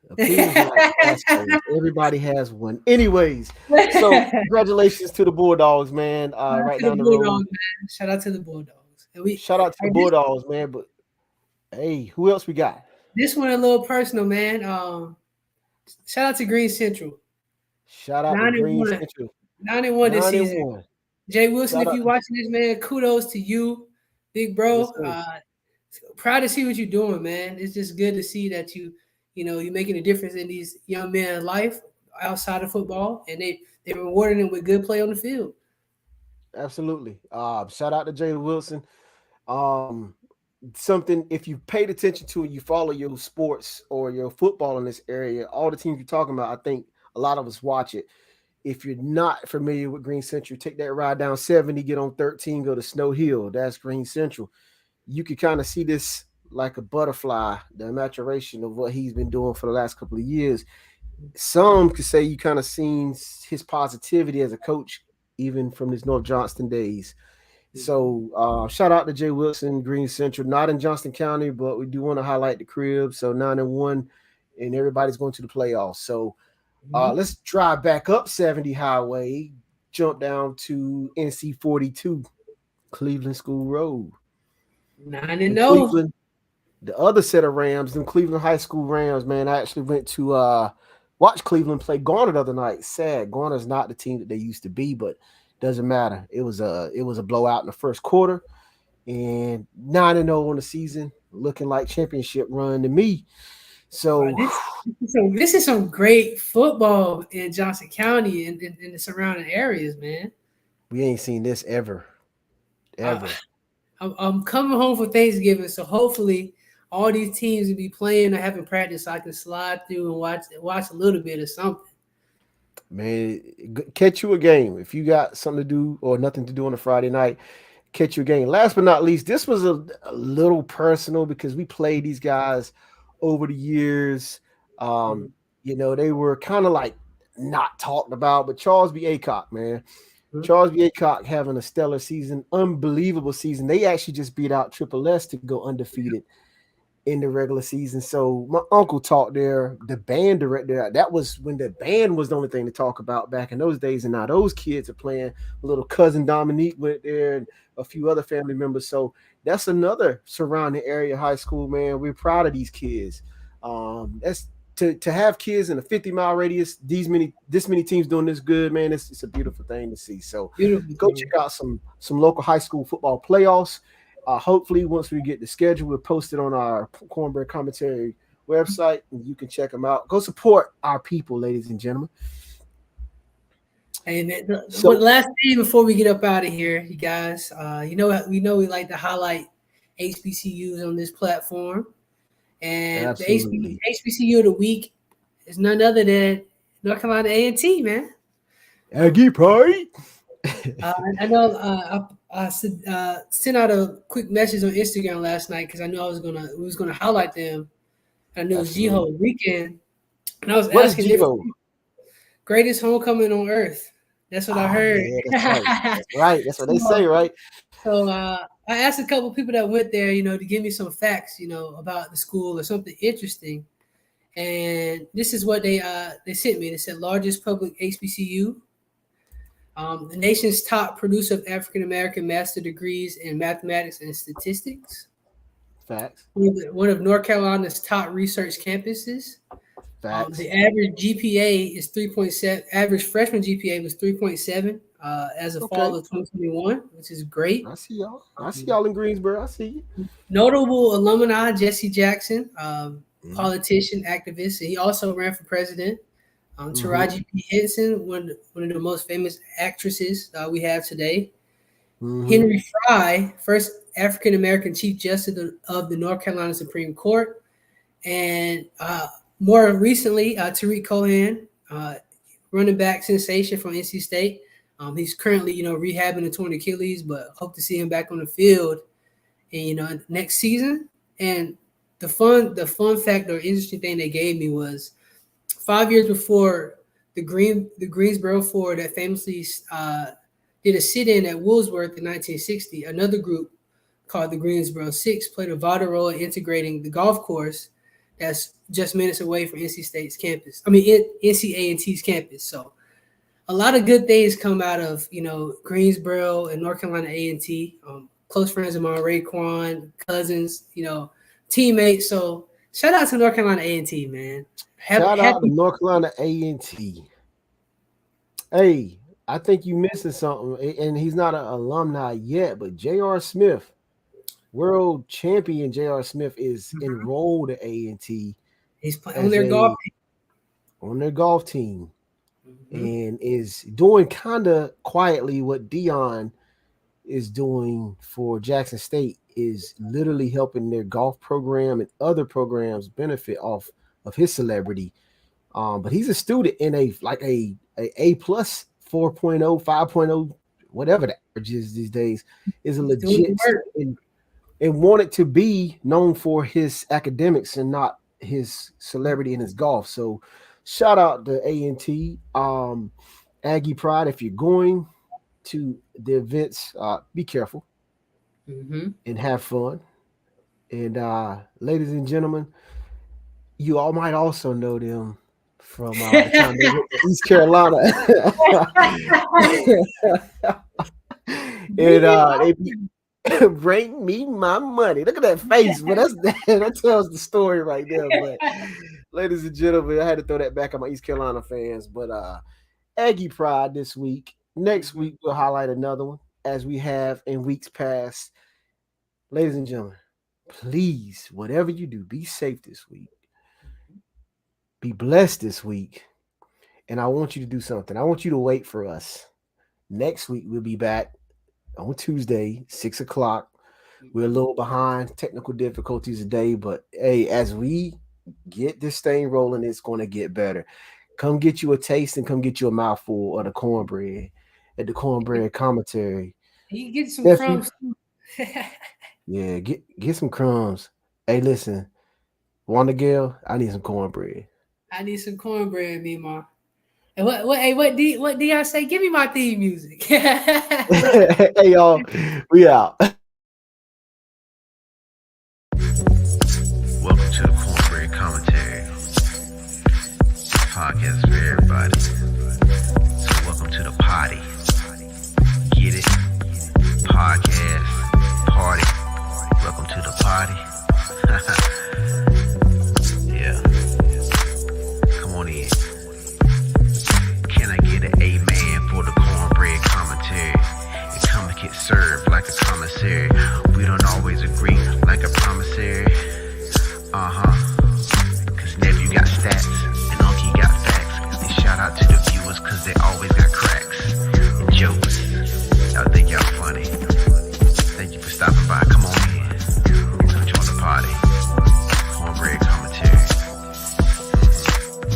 Opinions like assholes. Everybody has one. Anyways, so congratulations to the Bulldogs, man. Shout out Right to the down the road. Bulldogs, man. Shout out to the Bulldogs. And Shout out to the this, Bulldogs, man. But hey, who else we got? this one a little personal, man. Shout out to Green Central. Shout out to Nine and Green one. Central. 9-1 this Nine and season. one. Jay Wilson, Shout if out. you watching this, man, kudos to you, big Yes, bro. sir. Proud to see what you're doing, man. It's just good to see that you're making a difference in these young men's life outside of football, and they're rewarding them with good play on the field. Absolutely. Shout out to Jay Wilson. Um, Something if you paid attention to and you follow your sports or your football in this area, all the teams you're talking about, I think a lot of us watch it. If you're not familiar with Green Central, take that ride down 70, get on 13, go to Snow Hill. That's Green Central. You could kind of see this like a butterfly, the maturation of what he's been doing for the last couple of years. Some could say you kind of seen his positivity as a coach, even from his North Johnston days. So shout out to Jay Wilson, Green Central, not in Johnston County, but we do want to highlight the crib. So 9-1, and everybody's going to the playoffs. So Mhm. let's drive back up 70 Highway, jump down to NC 42, Cleveland School Road. 9 and In 0. Cleveland, the other set of Rams, them Cleveland High School Rams, man, I actually went to watch Cleveland play Garner the other night. Sad, Garner's not the team that they used to be, but doesn't matter. It was a blowout in the first quarter, and 9-0 on the season, looking like championship run to me. Wow, So this is some great football in Johnson County and in the surrounding areas, man. we ain't seen this ever. ever. I'm coming home for Thanksgiving, so hopefully all these teams will be playing or having practice, so I can slide through and watch a little bit of something. Man, catch you a game if you got something to do or nothing to do on a Friday night. Catch you a game. Last but not least, this was a little personal because we played these guys over the years. Mhm. They were kind of like not talked about, but Charles B. Aycock, man. Mhm. Charles B. Aycock having a stellar season, unbelievable season. They actually just beat out Triple S to go undefeated in the regular season. So my uncle taught there, the band director. That was when the band was the only thing to talk about back in those days. And now those kids are playing. Little cousin Dominique went there and a few other family members. So that's another surrounding area high school, man. We're proud of these kids. That's to have kids in a 50-mile radius, this many teams doing this good, man. It's a beautiful thing to see. So Beautiful go thing. check out some local high school football playoffs. Hopefully, once we get the schedule, we'll post it on our Cornbread commentary website, and you can check them out. Go support our people, ladies and gentlemen. And So, last thing before we get up out of here, you guys, we like to highlight HBCUs on this platform, and the absolutely, HBCU of the week is none other than North Carolina A&T, man. Aggie Pride. I know sent out a quick message on Instagram last night because I knew we was gonna highlight them. I knew it was Absolutely. G-Ho weekend, and I was What is asking different G-Ho? greatest homecoming on earth. That's what I Oh, heard. yeah, that's right. That's right. That's what they say, so, right? so I asked a couple people that went there, to give me some facts, about the school or something interesting. And this is what they sent me. They said largest public HBCU, the nation's top producer of African American master degrees in mathematics and statistics, Facts. one of North Carolina's top research campuses. Facts. The average GPA is 3.7. Average freshman GPA was 3.7 as of fall Okay. of 2021, which is great. I see y'all. I see y'all in Greensboro. I see you. Notable alumni: Jesse Jackson, Mm-hmm. politician, activist. He also ran for president. Mm-hmm. Taraji P. Henson, one of the most famous actresses we have today. Mm-hmm. Henry Fry, first African American Chief Justice of the North Carolina Supreme Court, and more recently, Tariq Cohen, running back sensation from NC State. He's currently, rehabbing a torn Achilles, but hope to see him back on the field, and next season. And the fun fact or interesting thing they gave me was 5 years before the Greensboro Four that famously did a sit-in at Woolsworth in 1960. Another group called the Greensboro Six played a vital role in integrating the golf course that's just minutes away from NC State's campus. I mean, NC A&T's campus. So a lot of good things come out of Greensboro and North Carolina A&T. Close friends of mine, Raekwon, cousins, teammates. So shout out to North Carolina A&T, man. Shout out to Happy. North Carolina A&T. Hey, I think you missing something, and he's not an alumni yet, but J.R. Smith, world champion J.R. Smith, is enrolled at A&T He's playing on as their golf on their golf team, team. and is doing kind of quietly what Dion is doing for Jackson State, is literally helping their golf program and other programs benefit off of his celebrity. But he's a student in a plus 4.0, 5.0, whatever the average is these days, is a He's doing the legit work. and wanted to be known for his academics and not his celebrity in his golf. So shout out to A&T. Aggie Pride, if you're going to the events, be careful Mm-hmm. and have fun. And ladies and gentlemen, you all might also know them from the time they went to East Carolina. And they bring me my money. Look at that face, but that tells the story right there. But ladies and gentlemen, I had to throw that back on my East Carolina fans. But Aggie Pride this week. Next week we'll highlight another one as we have in weeks past. Ladies and gentlemen, please, whatever you do, be safe this week. Be blessed this week. And I want you to do something. I want you to wait for us. Next week we'll be back on Tuesday, 6 o'clock. We're a little behind, technical difficulties today, but hey, as we get this thing rolling, it's going to get better. Come get you a taste and come get you a mouthful of the cornbread at the Cornbread commentary. You get some Nephew, crumbs too. yeah, get some crumbs. Hey, listen, Wanda Gale, I need some cornbread. I need some cornbread, me, ma. And what do y'all say? Give me my theme music. Hey, y'all, we out. Welcome to the Cornbread Commentary podcast for everybody. So welcome to the potty. Get it? Podcast, party. Welcome to the potty. Yeah. Come on in. Can I get an amen for the Cornbread Commentary? And come and get served like a commissary. We don't always agree like a promissory. Cause nephew got stats and uncle got facts. And shout out to the viewers cause they always